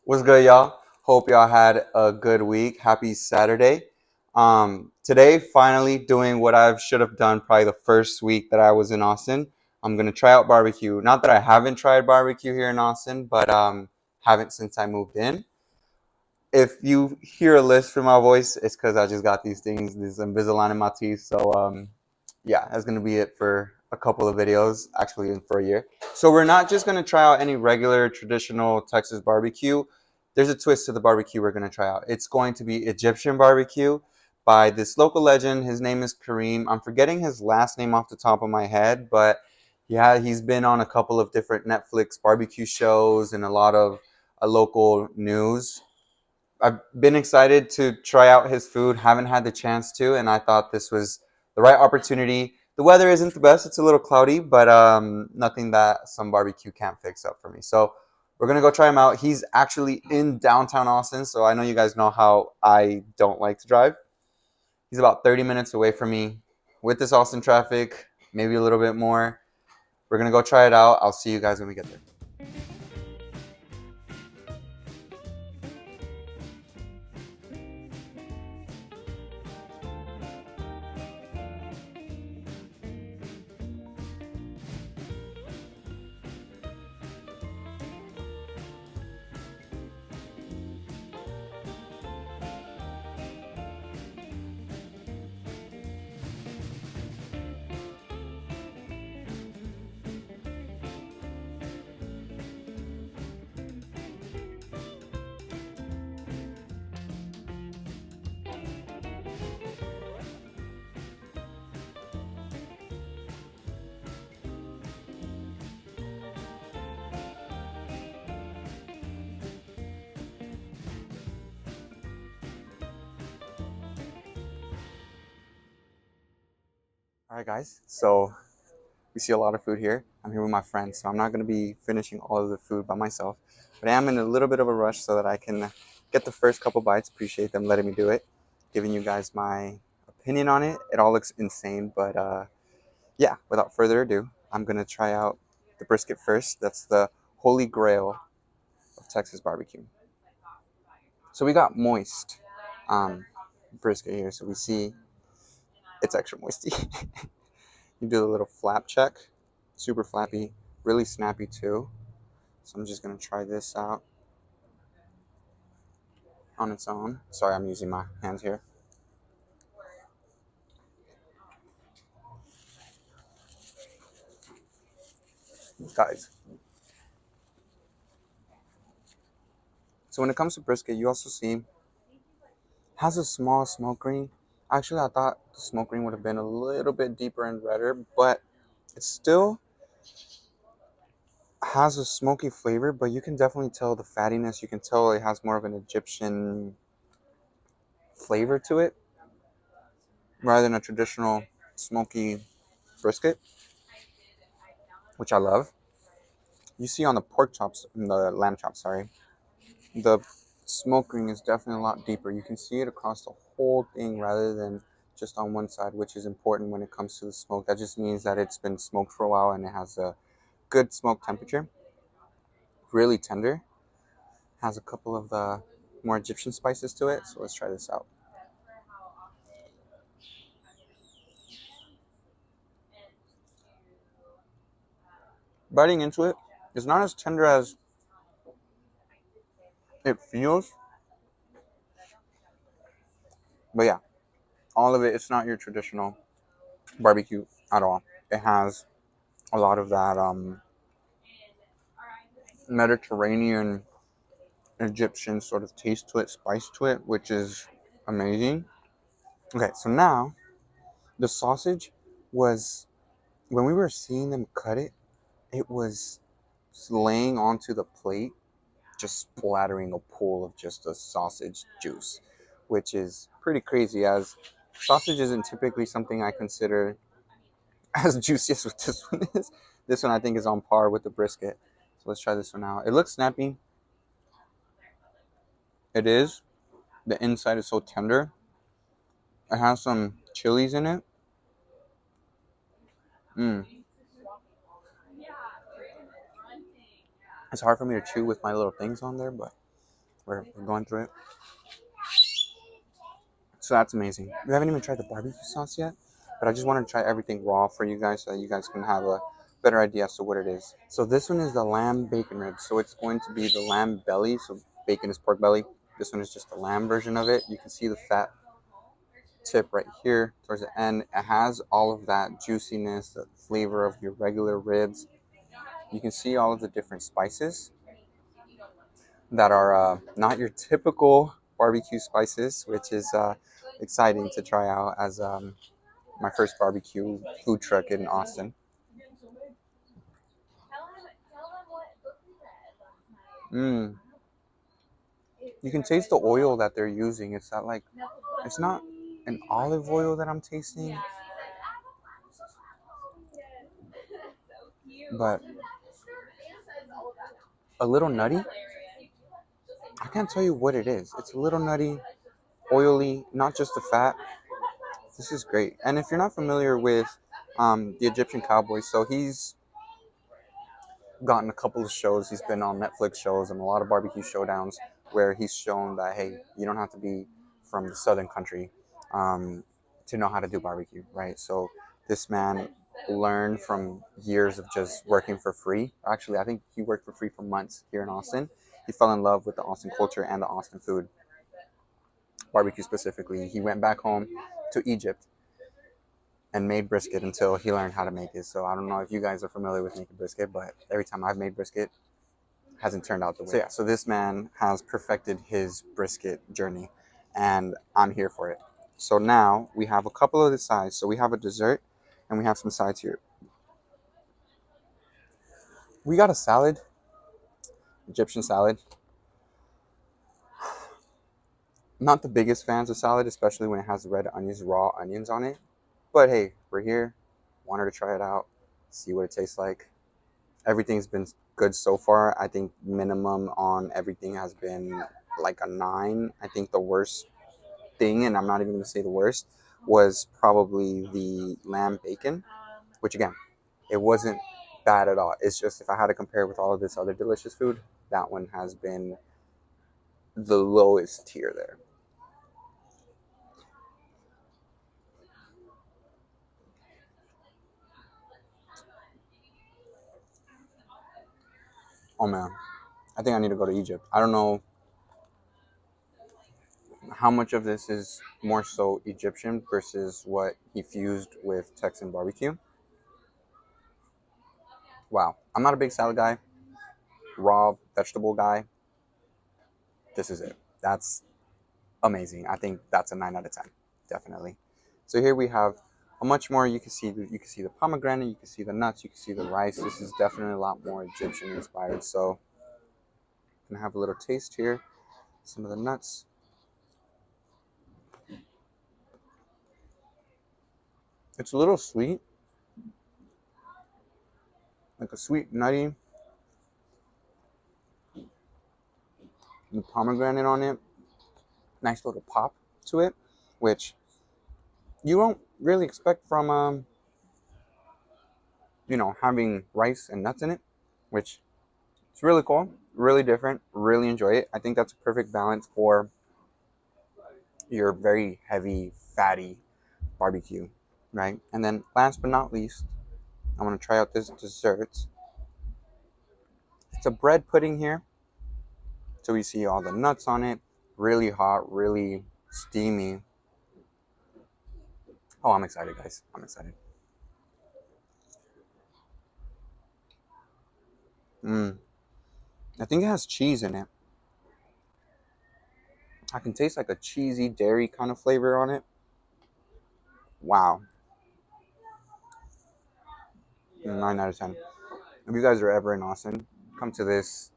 What's good, y'all? Hope y'all had a good week. Happy Saturday. Today, finally doing what I should have done probably the first week that I was in Austin. I'm gonna try out barbecue. Not that I haven't tried barbecue here in Austin, but haven't since I moved in. If you hear a list from my voice, it's because I just got these things, this Invisalign in my teeth. So yeah, that's gonna be it for a couple of videos, actually for a year. So we're not just gonna try out any regular traditional Texas barbecue. There's a twist to the barbecue we're gonna try out. It's going to be Egyptian barbecue by this local legend. His name is Kareem. I'm forgetting his last name off the top of my head, but yeah, he's been on a couple of different Netflix barbecue shows and a lot of local news. I've been excited to try out his food. Haven't had the chance to, and I thought this was the right opportunity. The weather isn't the best; it's a little cloudy, but nothing that some barbecue can't fix up for me. So we're gonna go try him out. He's actually in downtown Austin, so I know you guys know how I don't like to drive. He's about 30 minutes away from me. With this Austin traffic, maybe a little bit more. We're gonna go try it out. I'll see you guys when we get there. All right, guys. So we see a lot of food here. I'm here with my friends, so I'm not going to be finishing all of the food by myself. But I am in a little bit of a rush so that I can get the first couple bites. Appreciate them letting me do it, giving you guys my opinion on it. It all looks insane, but yeah, without further ado, I'm going to try out the brisket first. That's the holy grail of Texas barbecue. So we got moist brisket here. So we see it's extra moisty. You do the little flap check, super flappy, really snappy too. So I'm just gonna try this out on its own. Sorry, I'm using my hands here. Guys, so when it comes to brisket, you also see it has a small smoke ring. Actually, I thought the smoke ring would have been a little bit deeper and redder, but it still has a smoky flavor, but you can definitely tell the fattiness. You can tell it has more of an Egyptian flavor to it rather than a traditional smoky brisket, which I love. You see on the pork chops, the lamb chops, sorry, the smoke ring is definitely a lot deeper. You can see it across the whole thing rather than just on one side, which is important when it comes to the smoke. That just means that it's been smoked for a while and it has a good smoke temperature. Really tender. Has a couple of the more Egyptian spices to it. So let's try this out. Biting into it, it's not as tender as it feels, but yeah, all of it. It's not your traditional barbecue at all. It has a lot of that Mediterranean Egyptian sort of taste to it, spice to it, which is amazing. Okay, so now the sausage was, when we were seeing them cut it, it was laying onto the plate, just splattering a pool of just the sausage juice, which is pretty crazy as sausage isn't typically something I consider as juicy as what this one is. This one I think is on par with the brisket. So let's try this one out. It looks snappy. It is. The inside is so tender. It has some chilies in it. Mm. It's hard for me to chew with my little things on there, but We're going through it. So that's amazing. We haven't even tried the barbecue sauce yet, but I just wanted to try everything raw for you guys so that you guys can have a better idea as to what it is. So this one is the lamb bacon ribs. So it's going to be the lamb belly. So bacon is pork belly. This one is just the lamb version of it. You can see the fat tip right here towards the end. It has all of that juiciness, the flavor of your regular ribs. You can see all of the different spices that are not your typical barbecue spices, which is exciting to try out as my first barbecue food truck in Austin. Mm. You can taste the oil that they're using. It's not like, it's not an olive oil that I'm tasting, but a little nutty. I can't tell you what it is. It's a little nutty, oily, not just the fat. This is great. And if you're not familiar with the Egyptian Cowboy, so he's gotten a couple of shows. He's been on Netflix shows and a lot of barbecue showdowns where he's shown that, hey, you don't have to be from the southern country to know how to do barbecue, right? So this man learned from years of just working for free. Actually, I think he worked for free for months here in Austin. He fell in love with the Austin culture and the Austin food, barbecue specifically. He went back home to Egypt and made brisket until he learned how to make it. So I don't know if you guys are familiar with making brisket, but every time I've made brisket, hasn't turned out the way. So yeah, so this man has perfected his brisket journey, and I'm here for it. So now we have a couple of the sides. So we have a dessert, and we have some sides here. We got a salad, Egyptian salad. Not the biggest fans of salad, especially when it has red onions, raw onions on it. But hey, we're here. Wanted to try it out, see what it tastes like. Everything's been good so far. I think minimum on everything has been like a 9. I think the worst thing, and I'm not even going to say the worst, was probably the lamb bacon, which again, it wasn't bad at all. It's just if I had to compare with all of this other delicious food, that one has been the lowest tier there. Oh man, I think I need to go to Egypt. I don't know how much of this is more so Egyptian versus what he fused with Texan barbecue. Wow, I'm not a big salad guy, raw vegetable guy. This is it. That's amazing. I think that's a 9 out of 10, definitely. So here we have a much more. You can see the pomegranate, you can see the nuts, you can see the rice. This is definitely a lot more Egyptian inspired. So I'm gonna have a little taste here. Some of the nuts. It's a little sweet, like a sweet nutty, and pomegranate on it. Nice little pop to it, which you won't really expect from having rice and nuts in it, which it's really cool, really different, really enjoy it. I think that's a perfect balance for your very heavy, fatty barbecue, right? And then last but not least, I want to try out this dessert. It's a bread pudding here. So we see all the nuts on it, really hot, really steamy. Oh, I'm excited, guys. I'm excited. Mm. I think it has cheese in it. I can taste like a cheesy dairy kind of flavor on it. Wow. 9 out of 10. If you guys are ever in Austin, come to this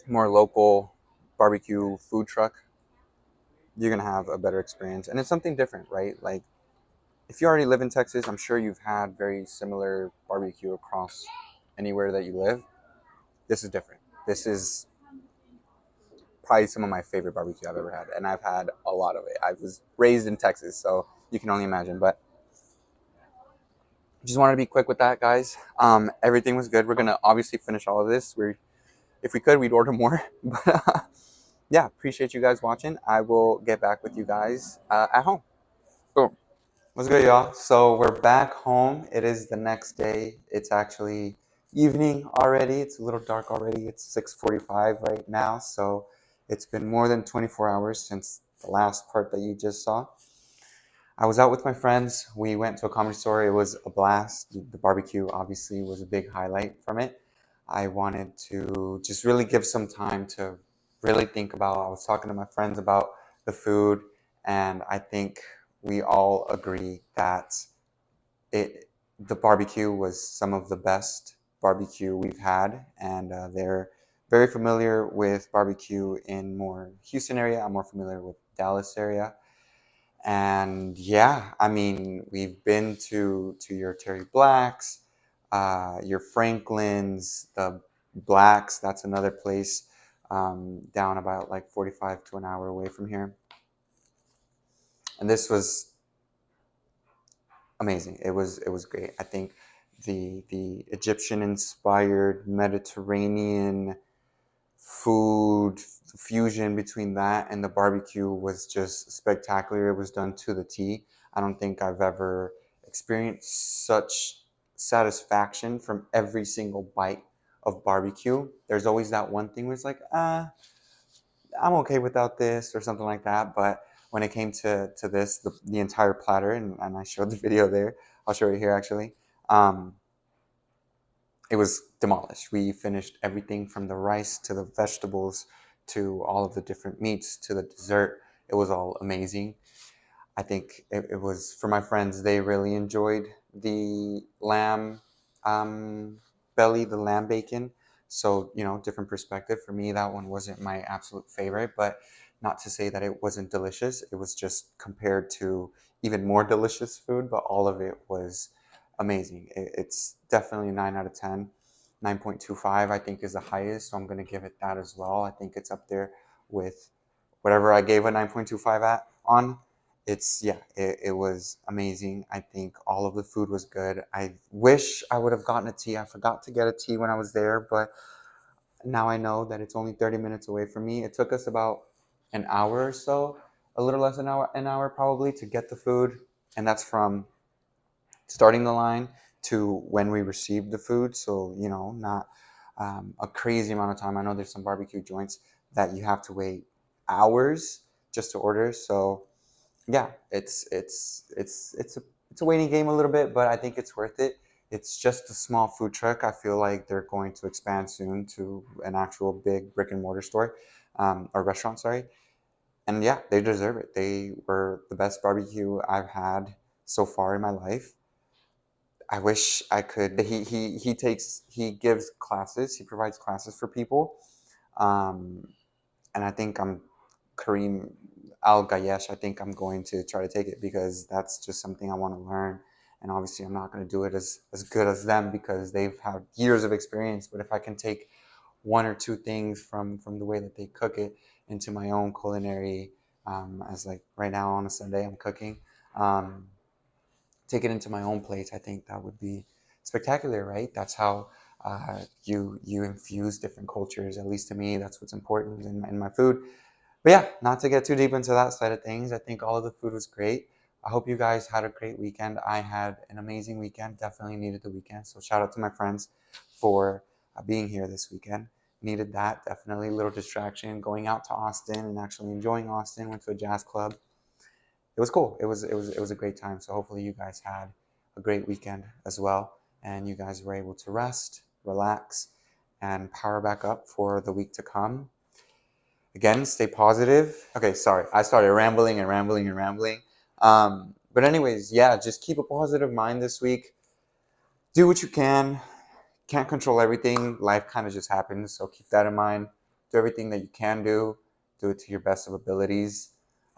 more local barbecue food truck. You're going to have a better experience. And it's something different, right? Like, if you already live in Texas, I'm sure you've had very similar barbecue across anywhere that you live. This is different. This is probably some of my favorite barbecue I've ever had. And I've had a lot of it. I was raised in Texas, so you can only imagine. But just wanted to be quick with that, guys. Everything was good. We're going to obviously finish all of this. If we could, we'd order more. But yeah, appreciate you guys watching. I will get back with you guys at home. Boom. What's good, y'all? So we're back home. It is the next day. It's actually evening already. It's a little dark already. It's 6:45 right now. So it's been more than 24 hours since the last part that you just saw. I was out with my friends. We went to a comedy store. It was a blast. The barbecue obviously was a big highlight from it. I wanted to just really give some time to really think about. I was talking to my friends about the food, and I think we all agree that it the barbecue was some of the best barbecue we've had, and they're very familiar with barbecue in more Houston area. I'm more familiar with Dallas area. And yeah, I mean, we've been to your Terry Blacks, your Franklin's, the Blacks. That's another place down about like 45 to an hour away from here. And this was amazing. It was great. I think the Egyptian inspired Mediterranean food fusion between that and the barbecue was just spectacular. It was done to the T. I don't think I've ever experienced such satisfaction from every single bite of barbecue. There's always that one thing where it's like, I'm okay without this or something like that. But when it came to this, the entire platter, and I showed the video there, I'll show you here actually. Um, it was demolished. We finished everything from the rice to the vegetables to all of the different meats to the dessert. It was all amazing. I think it was for my friends. They really enjoyed the lamb belly, the lamb bacon. So, different perspective. For me, that one wasn't my absolute favorite, but not to say that it wasn't delicious. It was just compared to even more delicious food, but all of it was amazing. It's definitely a 9 out of 10. 9.25, I think, is the highest, so I'm going to give it that as well. I think it's up there with whatever I gave a 9.25 at on. It was amazing. I think all of the food was good. I wish I would have gotten a tea. I forgot to get a tea when I was there, but now I know that it's only 30 minutes away from me. It took us about an hour or so, a little less than an hour probably, to get the food, and that's from starting the line to when we received the food. So, not a crazy amount of time. I know there's some barbecue joints that you have to wait hours just to order. So yeah, it's a waiting game a little bit, but I think it's worth it. It's just a small food truck. I feel like they're going to expand soon to an actual big brick and mortar store, or restaurant, sorry. And yeah, they deserve it. They were the best barbecue I've had so far in my life. I wish I could. He gives classes. He provides classes for people, um, and I think I'm Kareem Al Gayesh. I think I'm going to try to take it because that's just something I want to learn. And obviously, I'm not going to do it as good as them because they've had years of experience. But if I can take one or two things from the way that they cook it into my own culinary, as like right now on a Sunday, I'm cooking. Um, take it into my own plate, I think that would be spectacular, right? That's how you infuse different cultures. At least to me, that's what's important in my food. But yeah, not to get too deep into that side of things. I think all of the food was great. I hope you guys had a great weekend. I had an amazing weekend. Definitely needed the weekend. So shout out to my friends for being here this weekend. Needed that. Definitely a little distraction. Going out to Austin and actually enjoying Austin. Went to a jazz club. It was cool. It was a great time. So hopefully you guys had a great weekend as well, and you guys were able to rest, relax, and power back up for the week to come. Again, stay positive. Okay, sorry, I started rambling and rambling and rambling. But anyways, yeah, just keep a positive mind this week. Do what you can. Can't control everything. Life kind of just happens, so keep that in mind. Do everything that you can do. Do it to your best of abilities.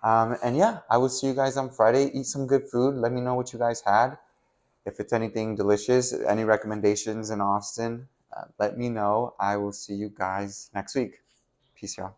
And yeah, I will see you guys on Friday. Eat some good food. Let me know what you guys had. If it's anything delicious, any recommendations in Austin, let me know. I will see you guys next week. Peace, y'all.